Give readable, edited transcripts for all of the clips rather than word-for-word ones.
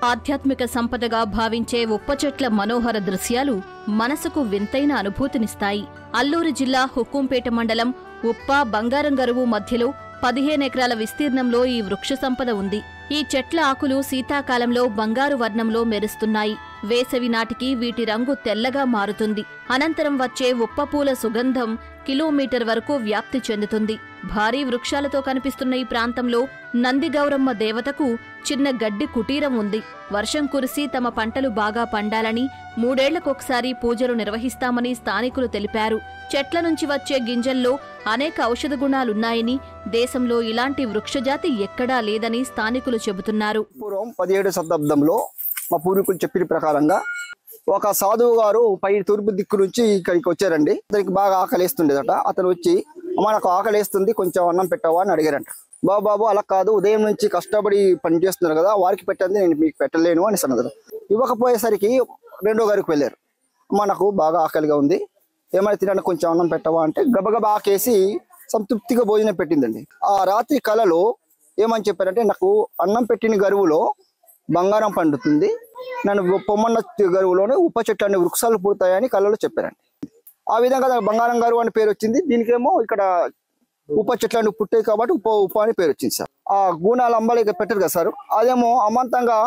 ఆధ్యాత్మిక సంపదగా భావించే ఉప్పచెట్ల మనోహర దృశ్యాలు మనసుకు వింతైన అనుభూతినిస్తాయి. అల్లూరు జిల్లా హుక్కుంపేట మండలం ఉప్ప బంగారంగరువు మధ్యలో 15 ఎకరాల విస్తీర్ణంలో ఈ వృక్ష సంపద ఉంది. ఈ చెట్ల ఆకులు శీతాకాలంలో బంగారు వర్ణంలో మెరుస్తున్నాయి. వేసవి నాటికి వీటి రంగు తెల్లగా మారుతుంది. అనంతరం వచ్చే ఉప్పపూల సుగంధం కిలోమీటర్ వరకు వ్యాప్తి చెందుతుంది. భారీ వృక్షాలతో కనిపిస్తున్న ఈ ప్రాంతంలో నందిగౌరమ్మ దేవతకు చిన్న గడ్డి కుటీరం ఉంది. వర్షం కురిసి తమ పంటలు బాగా పండాలని 3 ఏళ్లకొకసారి పూజలు నిర్వహిస్తామని స్థానికులు తెలిపారు. చెట్ల నుంచి వచ్చే గింజల్లో అనేక ఔషధ గుణాలున్నాయని, దేశంలో ఇలాంటి వృక్షజాతి ఎక్కడా లేదని స్థానికులు చెబుతున్నారు. పూర్వం 17వ శతాబ్దంలో మా పూర్వీకులు చెప్పిన ప్రకారంగా ఒక సాధువు గారు పై తూర్పు దిక్కు నుంచి ఇక్కడికి వచ్చారండి. అతనికి బాగా ఆకలిస్తుండేదట. అతను వచ్చి అమ్మ నాకు ఆకలిస్తుంది, కొంచెం అన్నం పెట్టవా అని అడిగారంట. బాబు అలా కాదు, ఉదయం నుంచి కష్టపడి పని చేస్తున్నారు కదా, వారికి పెట్టండి, నేను మీకు పెట్టలేను అని అన్నారు. ఇవ్వకపోయేసరికి రెండో గారికి వెళ్ళారు. అమ్మ నాకు బాగా ఆకలిగా ఉంది, ఏమైనా తినడానికి కొంచెం అన్నం పెట్టవా అంటే గబగబా ఆకేసి సంతృప్తిగా భోజనం పెట్టిందండి. ఆ రాత్రి కలలో ఏమని చెప్పారంటే, నాకు అన్నం పెట్టిన గరువులో బంగారం పండుతుంది, నన్ను పొమ్మన్న గరువులోనే ఉప్ప చెట్లు అనే వృక్షాలు పుడతాయని కళలో చెప్పారండి. ఆ విధంగా బంగారం గరువు అని పేరు వచ్చింది. దీనికేమో ఇక్కడ ఉప్ప చెట్లు పుట్టాయి కాబట్టి ఉప్ప అని పేరు వచ్చింది సార్. ఆ గూనాలు అంబాలి పెట్టారు కదా సార్, అదేమో అమాంతంగా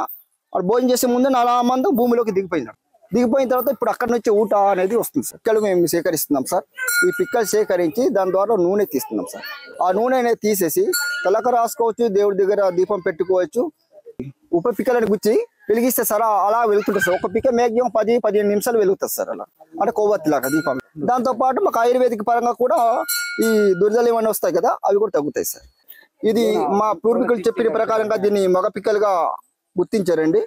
భోజనం చేసే ముందు అలా అమాంతం భూమిలోకి దిగిపోయింది. దిగిపోయిన తర్వాత ఇప్పుడు అక్కడ నుంచి ఊట అనేది వస్తుంది సార్. పిక్కలు మేము సేకరిస్తున్నాం సార్. ఈ పిక్కలు సేకరించి దాని ద్వారా నూనె తీస్తున్నాం సార్. ఆ నూనె అనేది తీసేసి తలక రాసుకోవచ్చు, దేవుడి దగ్గర దీపం పెట్టుకోవచ్చు. ఉప్ప పిక్కలని గుచ్చి వెలిగిస్తే సార్ అలా వెలుగుతుంటుంది సార్. ఒక పిక్క మ్యాక్సిమం 10-15 నిమిషాలు వెలుగుతుంది సార్. అలా అంటే కొవ్వొత్తి లాగా దీపం. దాంతో పాటు మాకు ఆయుర్వేదిక పరంగా కూడా ఈ దుర్జలు ఏమైనా వస్తాయి కదా, అవి కూడా తగ్గుతాయి సార్. ఇది మా పూర్వీకులు చెప్పిన ప్రకారంగా దీన్ని మగ పిక్కలుగా గుర్తించారండి.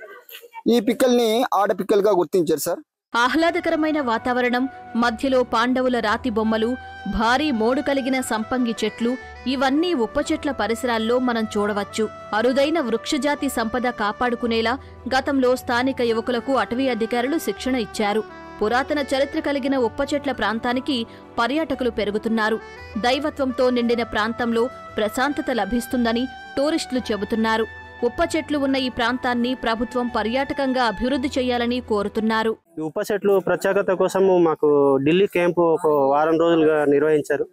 ఈ పిక్కల్ని ఆడ పిక్కలుగా గుర్తించారు సార్. ఆహ్లాదకరమైన వాతావరణం మధ్యలో పాండవుల రాతి బొమ్మలు, భారీ మోడు కలిగిన సంపంగి చెట్లు, ఇవన్నీ ఉప్ప చెట్ల పరిసరాల్లో మనం చూడవచ్చు. అరుదైన వృక్షజాతి సంపద కాపాడుకునేలా గతంలో స్థానిక యువకులకు అటవీ అధికారులు శిక్షణ ఇచ్చారు. పురాతన చరిత్ర కలిగిన ఉప్ప చెట్ల ప్రాంతానికి పర్యాటకులు పెరుగుతున్నారు. దైవత్వంతో నిండిన ప్రాంతంలో ప్రశాంతత లభిస్తుందని టూరిస్టులు చెబుతున్నారు. ఉప్ప చెట్లు ఉన్న ఈ ప్రాంతాన్ని ప్రభుత్వం పర్యాటకంగా అభివృద్ధి చేయాలని కోరుతున్నారు. ఉప్ప చెట్లు ప్రత్యేకత కోసం మాకు ఢిల్లీ క్యాంపు ఒక వారం రోజులుగా నిర్వహించారు.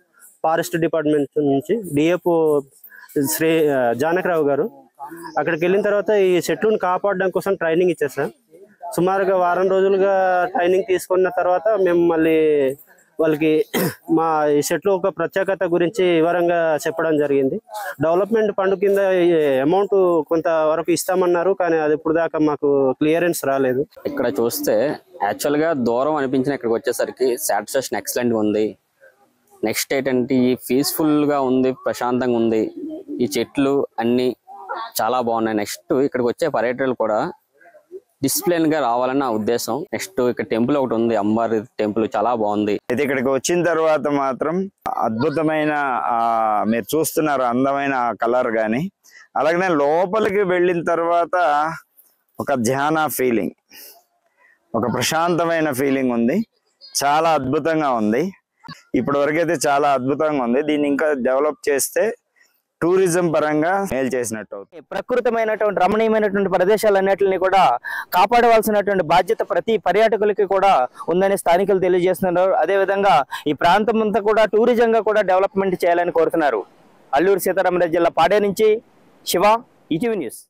ఫారెస్ట్ డిపార్ట్మెంట్ నుంచి డిఎఫ్ఓ శ్రీ జానకరావు గారు అక్కడికి వెళ్ళిన తర్వాత ఈ చెట్లను కాపాడడం కోసం ట్రైనింగ్ ఇచ్చారు సార్. సుమారుగా వారం రోజులుగా ట్రైనింగ్ తీసుకున్న తర్వాత మేము మళ్ళీ వాళ్ళకి మా ఈ చెట్లు ఒక ప్రత్యేకత గురించి వివరంగా చెప్పడం జరిగింది. డెవలప్మెంట్ ఫండ్ కింద అమౌంట్ కొంత వరకు ఇస్తామన్నారు, కానీ అది ఇప్పుడు దాకా మాకు క్లియరెన్స్ రాలేదు. ఇక్కడ చూస్తే యాక్చువల్గా దూరం అనిపించిన ఇక్కడికి వచ్చేసరికి సాటిస్ఫాక్షన్ ఎక్సలెంట్గా ఉంది. నెక్స్ట్ ఏంటంటే ఈ పీస్ఫుల్గా ఉంది, ప్రశాంతంగా ఉంది. ఈ చెట్లు అన్నీ చాలా బాగున్నాయి. నెక్స్ట్ ఇక్కడికి వచ్చే పర్యటకులు కూడా డిసిప్లిన్ గా రావాలని నా ఉద్దేశం. నెక్స్ట్ ఇక్కడ టెంపుల్ ఒకటి ఉంది, అంబారి టెంపుల్, చాలా బాగుంది. అయితే ఇక్కడికి వచ్చిన తర్వాత మాత్రం అద్భుతమైన మీరు చూస్తున్నారు అందమైన కలర్ గాని, అలాగనే లోపలికి వెళ్ళిన తర్వాత ఒక ధ్యాన ఫీలింగ్, ఒక ప్రశాంతమైన ఫీలింగ్ ఉంది. చాలా అద్భుతంగా ఉంది. ఇప్పటి వరకైతే చాలా అద్భుతంగా ఉంది. దీన్ని ఇంకా డెవలప్ చేస్తే టూరిజం పరంగా మేలు చేసినట్టు అవుతుంది. ప్రకృతమైనటువంటి రమణీయమైనటువంటి ప్రదేశాలన్నింటినీ కూడా కాపాడవలసినటువంటి బాధ్యత ప్రతి పర్యాటకులకి కూడా ఉందని స్థానికులు తెలియజేస్తున్నారు. అదేవిధంగా ఈ ప్రాంతం అంతా కూడా టూరిజంగా కూడా డెవలప్మెంట్ చేయాలని కోరుతున్నారు. అల్లూరు సీతారామరాజు జిల్లా పాడే నుంచి శివ, ఈటీవీ న్యూస్.